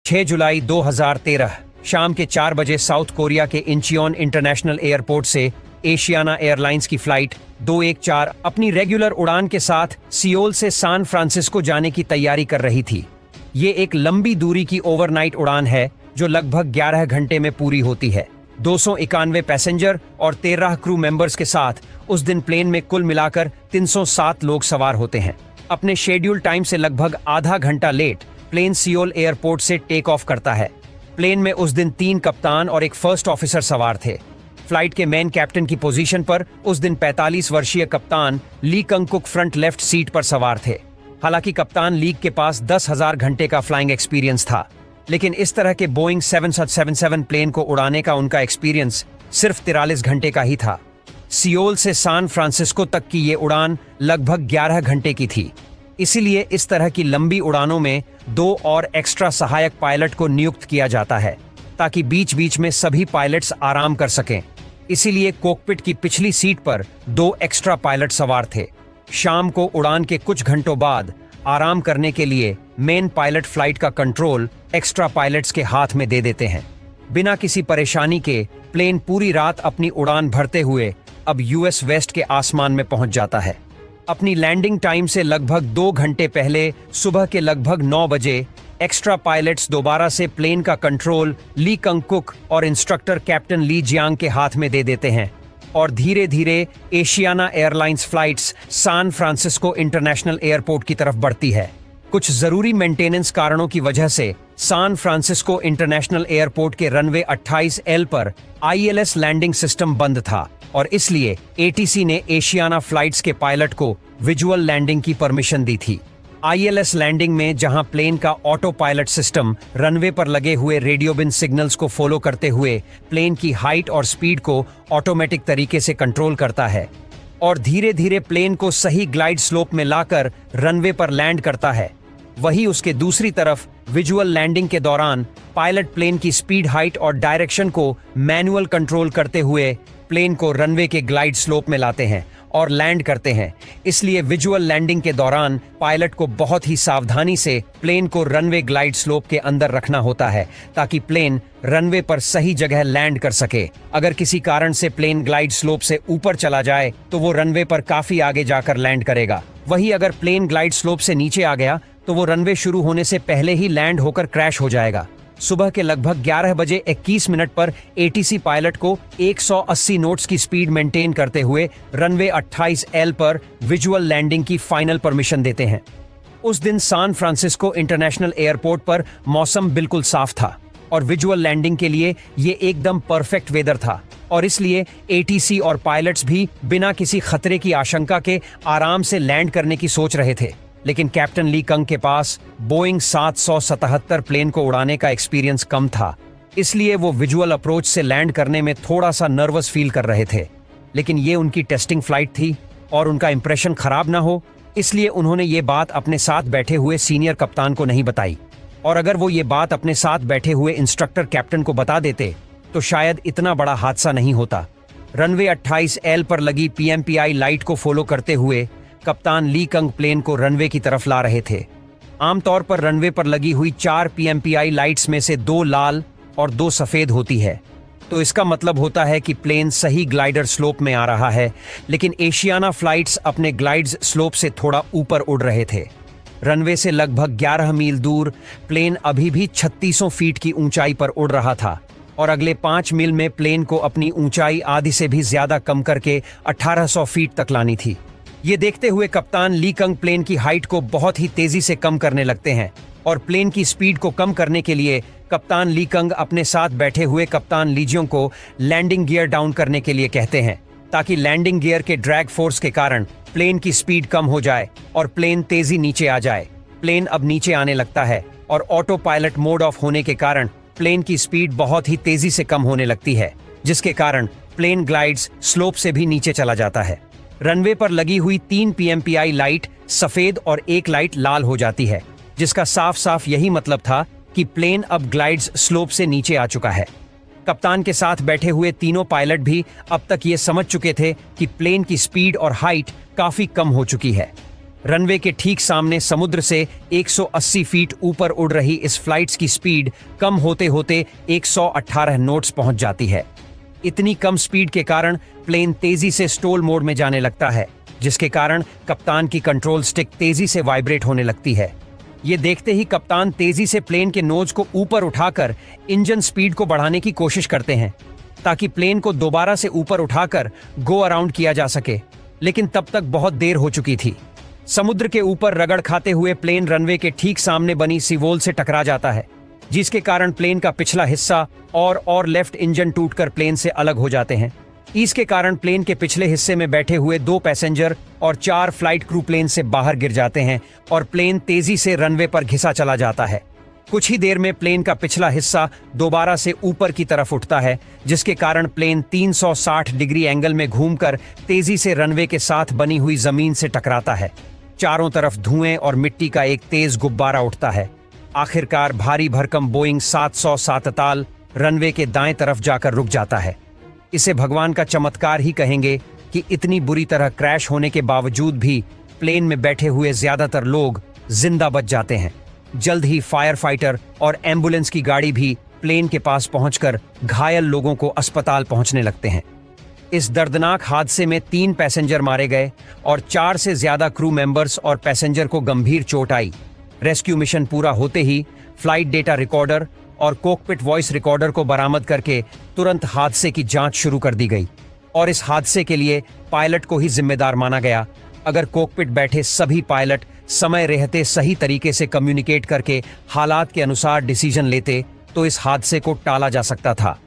6 जुलाई 2013 शाम के 4 बजे साउथ कोरिया के इंचियोन इंटरनेशनल एयरपोर्ट से एशियाना एयरलाइंस की फ्लाइट 214 अपनी रेगुलर उड़ान के साथ सियोल से सैन फ्रांसिस्को जाने की तैयारी कर रही थी। ये एक लंबी दूरी की ओवरनाइट उड़ान है जो लगभग 11 घंटे में पूरी होती है। 291 पैसेंजर और 13 क्रू मेंबर्स के साथ उस दिन प्लेन में कुल मिलाकर 307 लोग सवार होते हैं। अपने शेड्यूल टाइम से लगभग आधा घंटा लेट प्लेन सियोल एयरपोर्ट से टेक ऑफ करता है। प्लेन में उस दिन 3 कप्तान और एक फर्स्ट ऑफिसर सवार थे। फ्लाइट के मेन कैप्टन की पोजीशन पर उस दिन 45 वर्षीय कप्तान Lee Kang Kook front left seat पर सवार थे। हालांकि कप्तान ली के पास 10,000 घंटे का फ्लाइंग एक्सपीरियंस था, लेकिन इस तरह के बोइंग 777 प्लेन को उड़ाने का उनका एक्सपीरियंस सिर्फ 43 घंटे का ही था। सियोल से सैन फ्रांसिस्को तक की ये उड़ान लगभग 11 घंटे की थी। इसीलिए इस तरह की लंबी उड़ानों में 2 और एक्स्ट्रा सहायक पायलट को नियुक्त किया जाता है ताकि बीच बीच में सभी पायलट्स आराम कर सकें। इसीलिए कॉकपिट की पिछली सीट पर 2 एक्स्ट्रा पायलट सवार थे। शाम को उड़ान के कुछ घंटों बाद आराम करने के लिए मेन पायलट फ्लाइट का कंट्रोल एक्स्ट्रा पायलट्स के हाथ में दे देते हैं। बिना किसी परेशानी के प्लेन पूरी रात अपनी उड़ान भरते हुए अब यूएस वेस्ट के आसमान में पहुंच जाता है। अपनी लैंडिंग टाइम से लगभग 2 घंटे पहले सुबह के लगभग 9 बजे एक्स्ट्रा पायलट्स दोबारा से प्लेन का कंट्रोल ली कंग कुक और इंस्ट्रक्टर कैप्टन ली जियांग के हाथ में दे देते हैं और धीरे धीरे Asiana Airlines flights San Francisco International Airport की तरफ बढ़ती है। कुछ जरूरी मेंटेनेंस कारणों की वजह से सैन फ्रांसिस्को इंटरनेशनल एयरपोर्ट के रनवे 28L पर ILS लैंडिंग सिस्टम बंद था और इसलिए ATC ने एशियाना फ्लाइट्स के पायलट को विजुअल लैंडिंग की परमिशन दी थी। ILS लैंडिंग में जहां प्लेन का ऑटो पायलट सिस्टम रनवे पर लगे हुए रेडियो बिन सिग्नल्स को फॉलो करते हुए प्लेन की हाइट और स्पीड को ऑटोमेटिक तरीके से कंट्रोल करता है और धीरे धीरे प्लेन को सही ग्लाइड स्लोप में लाकर रनवे पर लैंड करता है, वही उसके दूसरी तरफ विजुअल लैंडिंग के दौरान पायलट प्लेन की स्पीड, हाइट और डायरेक्शन को मैनुअल कंट्रोल करते हुए प्लेन को रनवे के ग्लाइड स्लोप में लाते हैं और लैंड करते हैं। इसलिए विजुअल लैंडिंग के दौरान पायलट को बहुत ही सावधानी से प्लेन को रनवे ग्लाइड स्लोप के अंदर रखना होता है ताकि प्लेन रनवे पर सही जगह लैंड कर सके। अगर किसी कारण से प्लेन ग्लाइड स्लोप से ऊपर चला जाए तो वो रनवे पर काफी आगे जाकर लैंड करेगा। वही अगर प्लेन ग्लाइड स्लोप से नीचे आ गया तो वो रनवे शुरू होने से पहले ही लैंड होकर क्रैश हो जाएगा। सुबह के लगभग 11 बजे 21 मिनट पर ATC पायलट को 180 नोट्स की स्पीड मेंटेन करते हुए रनवे 28L पर विजुअल लैंडिंग की फाइनल परमिशन देते हैं। उस दिन सैन फ्रांसिस्को इंटरनेशनल एयरपोर्ट पर मौसम बिल्कुल साफ था और विजुअल लैंडिंग के लिए ये एकदम परफेक्ट वेदर था और इसलिए ATC और पायलट्स भी बिना किसी खतरे की आशंका के आराम से लैंड करने की सोच रहे थे। लेकिन कैप्टन ली कंग के पास बोइंग 777 प्लेन को उड़ाने का एक्सपीरियंस कम था, इसलिए वो विजुअल अप्रोच से लैंड करने में थोड़ा सा नर्वस फील कर रहे थे। लेकिन ये उनकी टेस्टिंग फ्लाइट थी और उनका इंप्रेशन खराब ना हो, इसलिए उन्होंने ये बात अपने साथ बैठे हुए सीनियर कप्तान को नहीं बताई। और अगर वो ये बात अपने साथ बैठे हुए इंस्ट्रक्टर कैप्टन को बता देते तो शायद इतना बड़ा हादसा नहीं होता। रनवे 28L पर लगी PMPI लाइट को फॉलो करते हुए कप्तान ली कंग प्लेन को रनवे की तरफ ला रहे थे। आमतौर पर रनवे पर लगी हुई 4 PMPI लाइट्स में से 2 लाल और 2 सफेद होती है, तो इसका मतलब होता है कि प्लेन सही ग्लाइडर स्लोप में आ रहा है। लेकिन एशियाना फ्लाइट्स अपने ग्लाइड्स स्लोप से थोड़ा ऊपर उड़ रहे थे। रनवे से लगभग 11 मील दूर प्लेन अभी भी 3600 फीट की ऊंचाई पर उड़ रहा था और अगले 5 मील में प्लेन को अपनी ऊंचाई आधी से भी ज्यादा कम करके 1800 फीट तक लानी थी। ये देखते हुए कप्तान ली कंग प्लेन की हाइट को बहुत ही तेजी से कम करने लगते हैं और प्लेन की स्पीड को कम करने के लिए कप्तान ली कंग अपने साथ बैठे हुए कप्तान लीजियों को लैंडिंग गियर डाउन करने के लिए कहते हैं ताकि लैंडिंग गियर के ड्रैग फोर्स के कारण प्लेन की स्पीड कम हो जाए और प्लेन तेजी नीचे आ जाए। प्लेन अब नीचे आने लगता है और ऑटो पायलट मोड ऑफ होने के कारण प्लेन की स्पीड बहुत ही तेजी से कम होने लगती है, जिसके कारण प्लेन ग्लाइड्स स्लोप से भी नीचे चला जाता है। रनवे पर लगी हुई 3 PMPI लाइट सफेद और 1 लाइट लाल हो जाती है, जिसका साफ साफ यही मतलब था कि प्लेन अब ग्लाइड्स स्लोप से नीचे आ चुका है। कप्तान के साथ बैठे हुए तीनों पायलट भी अब तक ये समझ चुके थे कि प्लेन की स्पीड और हाइट काफी कम हो चुकी है। रनवे के ठीक सामने समुद्र से 180 फीट ऊपर उड़ रही इस फ्लाइट्स की स्पीड कम होते होते 118 नोट्स पहुंच जाती है। इतनी कम स्पीड के कारण प्लेन तेजी से स्टॉल मोड में जाने लगता है, जिसके कारण कप्तान की कंट्रोल स्टिक तेजी से वाइब्रेट होने लगती है। ये देखते ही कप्तान तेजी से प्लेन के नोज को ऊपर उठाकर इंजन स्पीड को बढ़ाने की कोशिश करते हैं ताकि प्लेन को दोबारा से ऊपर उठाकर गो अराउंड किया जा सके, लेकिन तब तक बहुत देर हो चुकी थी। समुद्र के ऊपर रगड़ खाते हुए प्लेन रनवे के ठीक सामने बनी सीवोल से टकरा जाता है, जिसके कारण प्लेन का पिछला हिस्सा और लेफ्ट इंजन टूटकर प्लेन से अलग हो जाते हैं। इसके कारण प्लेन के पिछले हिस्से में बैठे हुए 2 पैसेंजर और 4 फ्लाइट क्रू प्लेन से बाहर गिर जाते हैं और प्लेन तेजी से रनवे पर घिसा चला जाता है। कुछ ही देर में प्लेन का पिछला हिस्सा दोबारा से ऊपर की तरफ उठता है, जिसके कारण प्लेन 360 डिग्री एंगल में घूमकर तेजी से रनवे के साथ बनी हुई जमीन से टकराता है। चारों तरफ धुएं और मिट्टी का एक तेज गुब्बारा उठता है। आखिरकार भारी भरकम बोइंग 707 ताल रनवे के दाएं तरफ जाकर रुक जाता है। इसे भगवान का चमत्कार ही कहेंगे कि इतनी बुरी तरह क्रैश होने के बावजूद भी प्लेन में बैठे हुए ज्यादातर लोग जिंदा बच जाते हैं। जल्द ही फायर फाइटर और एम्बुलेंस की गाड़ी भी प्लेन के पास पहुंचकर घायल लोगों को अस्पताल पहुंचने लगते हैं। इस दर्दनाक हादसे में 3 पैसेंजर मारे गए और 4 से ज्यादा क्रू मेंबर्स और पैसेंजर को गंभीर चोट आई। रेस्क्यू मिशन पूरा होते ही फ्लाइट डेटा रिकॉर्डर और कॉकपिट वॉइस रिकॉर्डर को बरामद करके तुरंत हादसे की जांच शुरू कर दी गई और इस हादसे के लिए पायलट को ही जिम्मेदार माना गया। अगर कॉकपिट बैठे सभी पायलट समय रहते सही तरीके से कम्युनिकेट करके हालात के अनुसार डिसीजन लेते तो इस हादसे को टाला जा सकता था।